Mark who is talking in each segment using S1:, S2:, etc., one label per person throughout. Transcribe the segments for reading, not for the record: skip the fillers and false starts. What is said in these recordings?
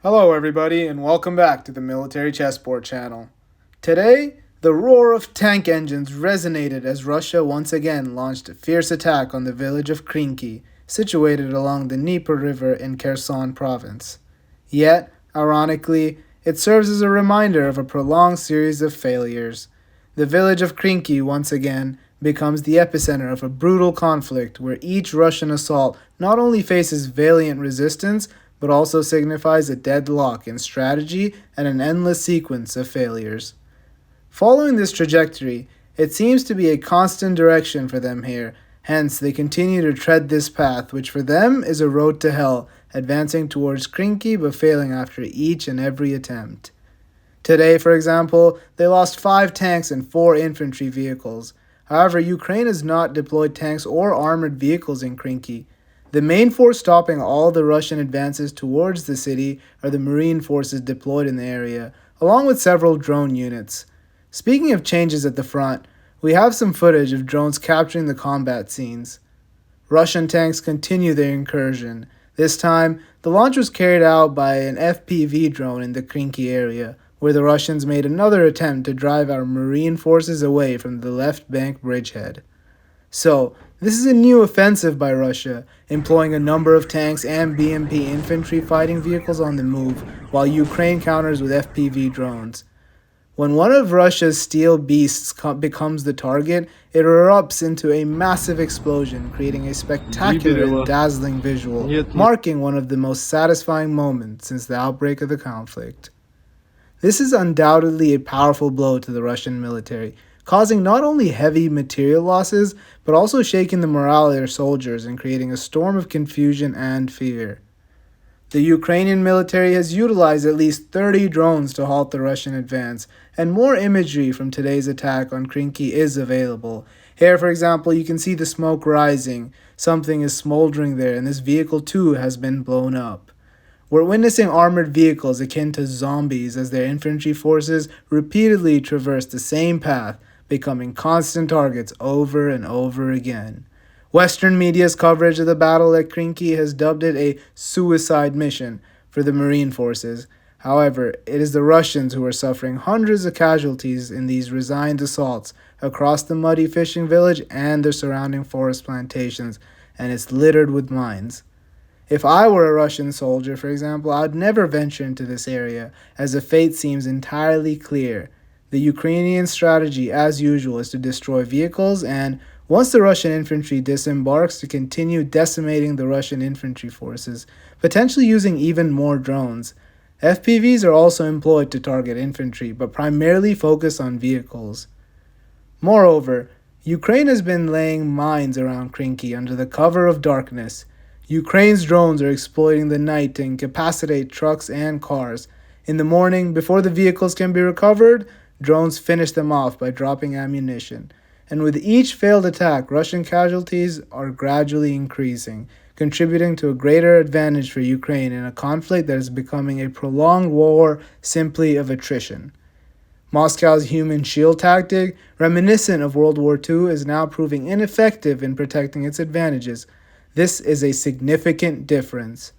S1: Hello, everybody, and welcome back to the Military Chessboard channel. Today, the roar of tank engines resonated as Russia once again launched a fierce attack on the village of Krynky, situated along the Dnepr River in Kherson province. Yet, ironically, it serves as a reminder of a prolonged series of failures. The village of Krynky once again becomes the epicenter of a brutal conflict where each Russian assault not only faces valiant resistance but also signifies a deadlock in strategy and an endless sequence of failures. Following this trajectory, it seems to be a constant direction for them here, hence they continue to tread this path, which for them is a road to hell, advancing towards Krynky but failing after each and every attempt. Today, for example, they lost 5 tanks and 4 infantry vehicles. However, Ukraine has not deployed tanks or armored vehicles in Krynky. The main force stopping all the Russian advances towards the city are the Marine forces deployed in the area, along with several drone units. Speaking of changes at the front, we have some footage of drones capturing the combat scenes. Russian tanks continue their incursion. This time, the launch was carried out by an FPV drone in the Krynky area, where the Russians made another attempt to drive our Marine forces away from the left bank bridgehead. So, this is a new offensive by Russia, employing a number of tanks and BMP infantry fighting vehicles on the move, while Ukraine counters with FPV drones. When one of Russia's steel beasts becomes the target, it erupts into a massive explosion, creating a spectacular and dazzling visual, marking one of the most satisfying moments since the outbreak of the conflict. This is undoubtedly a powerful blow to the Russian military, causing not only heavy material losses, but also shaking the morale of their soldiers and creating a storm of confusion and fear. The Ukrainian military has utilized at least 30 drones to halt the Russian advance, and more imagery from today's attack on Krynky is available. Here, for example, you can see the smoke rising. Something is smoldering there, and this vehicle too has been blown up. We're witnessing armored vehicles akin to zombies as their infantry forces repeatedly traverse the same path, becoming constant targets over and over again. Western media's coverage of the battle at Krynky has dubbed it a suicide mission for the Marine forces. However, it is the Russians who are suffering hundreds of casualties in these resigned assaults across the muddy fishing village and the surrounding forest plantations, and it's littered with mines. If I were a Russian soldier, for example, I'd never venture into this area, as the fate seems entirely clear. The Ukrainian strategy, as usual, is to destroy vehicles and, once the Russian infantry disembarks, to continue decimating the Russian infantry forces, potentially using even more drones. FPVs are also employed to target infantry, but primarily focus on vehicles. Moreover, Ukraine has been laying mines around Krynky under the cover of darkness. Ukraine's drones are exploiting the night to incapacitate trucks and cars. In the morning, before the vehicles can be recovered, drones finish them off by dropping ammunition. And with each failed attack, Russian casualties are gradually increasing, contributing to a greater advantage for Ukraine in a conflict that is becoming a prolonged war simply of attrition. Moscow's human shield tactic, reminiscent of World War II, is now proving ineffective in protecting its advantages. This is a significant difference.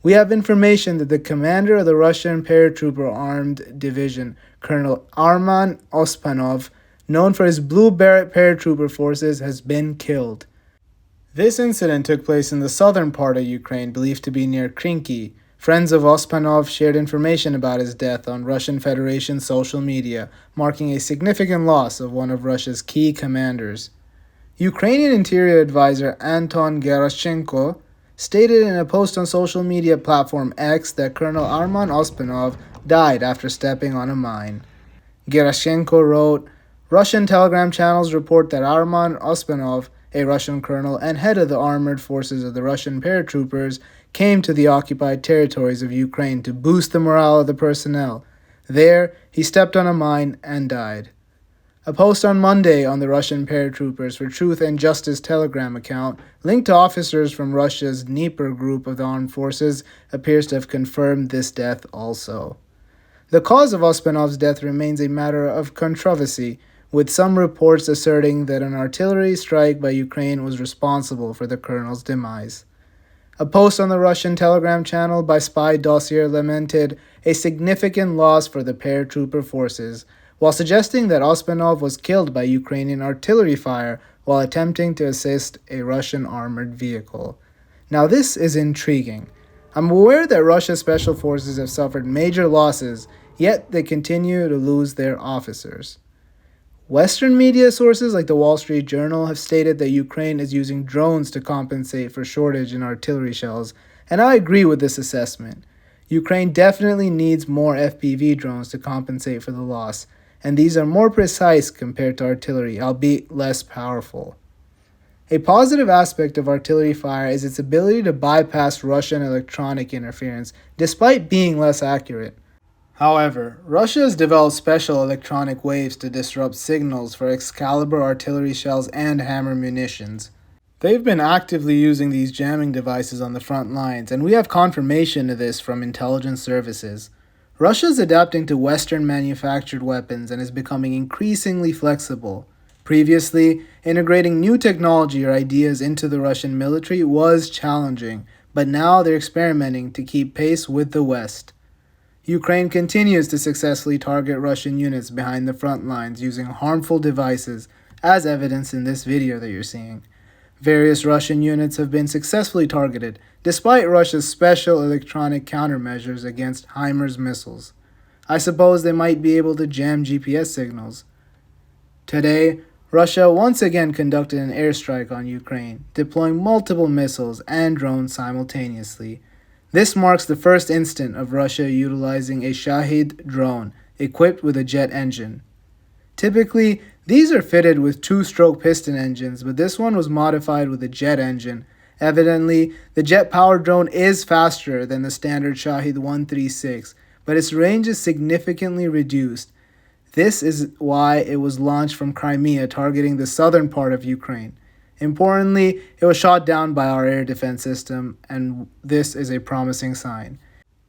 S1: We have information that the commander of the Russian paratrooper armed division, Colonel Arman Ospanov, known for his Blue Beret paratrooper forces, has been killed. This incident took place in the southern part of Ukraine, believed to be near Krynky. Friends of Ospanov shared information about his death on Russian Federation social media, marking a significant loss of one of Russia's key commanders. Ukrainian Interior Advisor Anton Gerashchenko stated in a post on social media platform X that Colonel Arman Ospanov died after stepping on a mine. Gerashchenko wrote, Russian telegram channels report that Arman Ospanov, a Russian colonel and head of the armored forces of the Russian paratroopers, came to the occupied territories of Ukraine to boost the morale of the personnel. There, he stepped on a mine and died. A post on Monday on the Russian Paratroopers for Truth and Justice Telegram account, linked to officers from Russia's Dnepr group of the armed forces, appears to have confirmed this death also. The cause of Ospanov's death remains a matter of controversy, with some reports asserting that an artillery strike by Ukraine was responsible for the colonel's demise. A post on the Russian Telegram channel by spy dossier lamented a significant loss for the paratrooper forces, while suggesting that Osmanov was killed by Ukrainian artillery fire while attempting to assist a Russian armored vehicle. Now this is intriguing. I'm aware that Russia's special forces have suffered major losses, yet they continue to lose their officers. Western media sources like the Wall Street Journal have stated that Ukraine is using drones to compensate for shortage in artillery shells, and I agree with this assessment. Ukraine definitely needs more FPV drones to compensate for the loss, and these are more precise compared to artillery, albeit less powerful. A positive aspect of artillery fire is its ability to bypass Russian electronic interference, despite being less accurate. However, Russia has developed special electronic waves to disrupt signals for Excalibur artillery shells and hammer munitions. They've been actively using these jamming devices on the front lines, and we have confirmation of this from intelligence services. Russia is adapting to Western manufactured weapons and is becoming increasingly flexible. Previously, integrating new technology or ideas into the Russian military was challenging, but now they're experimenting to keep pace with the West. Ukraine continues to successfully target Russian units behind the front lines using harmful devices, as evidenced in this video that you're seeing. Various Russian units have been successfully targeted, despite Russia's special electronic countermeasures against HIMARS missiles. I suppose they might be able to jam GPS signals. Today, Russia once again conducted an airstrike on Ukraine, deploying multiple missiles and drones simultaneously. This marks the first instance of Russia utilizing a Shahid drone equipped with a jet engine. Typically, these are fitted with two-stroke piston engines, but this one was modified with a jet engine. Evidently, the jet-powered drone is faster than the standard Shahid 136, but its range is significantly reduced. This is why it was launched from Crimea, targeting the southern part of Ukraine. Importantly, it was shot down by our air defense system, and this is a promising sign.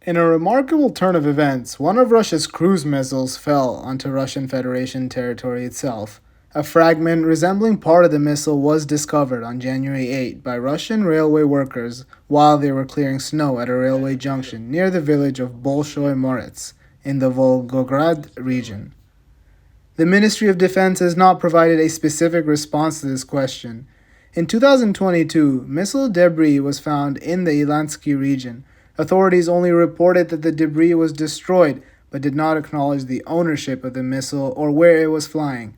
S1: In a remarkable turn of events, one of Russia's cruise missiles fell onto Russian Federation territory itself. A fragment resembling part of the missile was discovered on January 8 by Russian railway workers while they were clearing snow at a railway junction near the village of Bolshoy Morets in the Volgograd region. The Ministry of Defense has not provided a specific response to this question. In 2022, missile debris was found in the Ilansky region. Authorities only reported that the debris was destroyed, but did not acknowledge the ownership of the missile or where it was flying.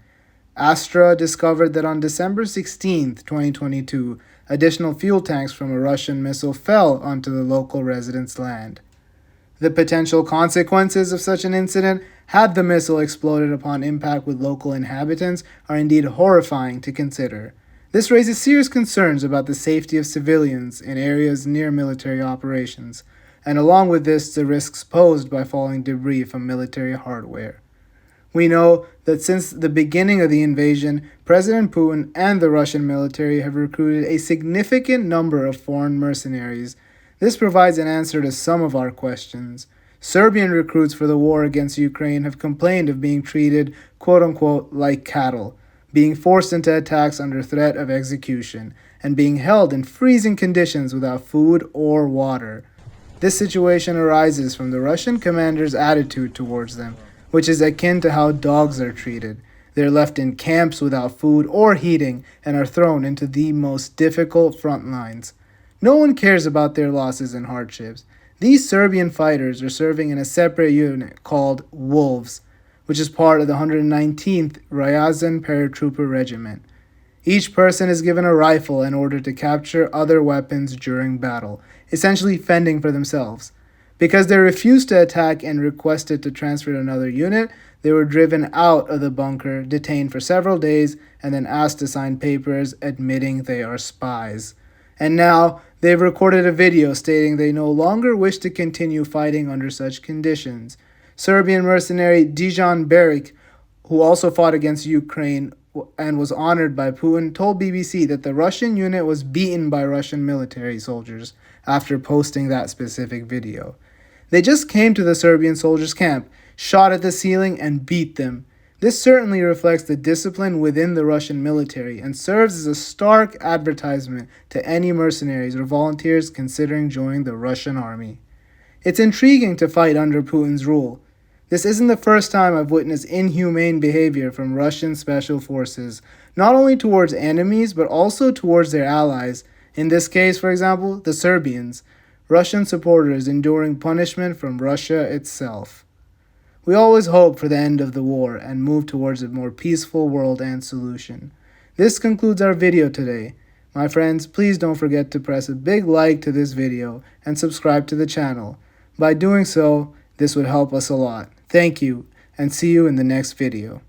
S1: Astra discovered that on December 16, 2022, additional fuel tanks from a Russian missile fell onto the local residents' land. The potential consequences of such an incident, had the missile exploded upon impact with local inhabitants, are indeed horrifying to consider. This raises serious concerns about the safety of civilians in areas near military operations, and along with this, the risks posed by falling debris from military hardware. We know that since the beginning of the invasion, President Putin and the Russian military have recruited a significant number of foreign mercenaries. This provides an answer to some of our questions. Serbian recruits for the war against Ukraine have complained of being treated, quote-unquote, like cattle, being forced into attacks under threat of execution, and being held in freezing conditions without food or water. This situation arises from the Russian commander's attitude towards them, which is akin to how dogs are treated. They're left in camps without food or heating and are thrown into the most difficult front lines. No one cares about their losses and hardships. These Serbian fighters are serving in a separate unit called Wolves, which is part of the 119th Ryazan Paratrooper Regiment. Each person is given a rifle in order to capture other weapons during battle, essentially fending for themselves. Because they refused to attack and requested to transfer to another unit, they were driven out of the bunker, detained for several days, and then asked to sign papers admitting they are spies. And now, they've recorded a video stating they no longer wish to continue fighting under such conditions. Serbian mercenary Dijan Beric, who also fought against Ukraine and was honored by Putin, told BBC that the Russian unit was beaten by Russian military soldiers after posting that specific video. They just came to the Serbian soldiers' camp, shot at the ceiling, and beat them. This certainly reflects the discipline within the Russian military and serves as a stark advertisement to any mercenaries or volunteers considering joining the Russian army. It's intriguing to fight under Putin's rule. This isn't the first time I've witnessed inhumane behavior from Russian special forces, not only towards enemies but also towards their allies. In this case, for example, the Serbians, Russian supporters enduring punishment from Russia itself. We always hope for the end of the war and move towards a more peaceful world and solution. This concludes our video today. My friends, please don't forget to press a big like to this video and subscribe to the channel. By doing so, this would help us a lot. Thank you, and see you in the next video.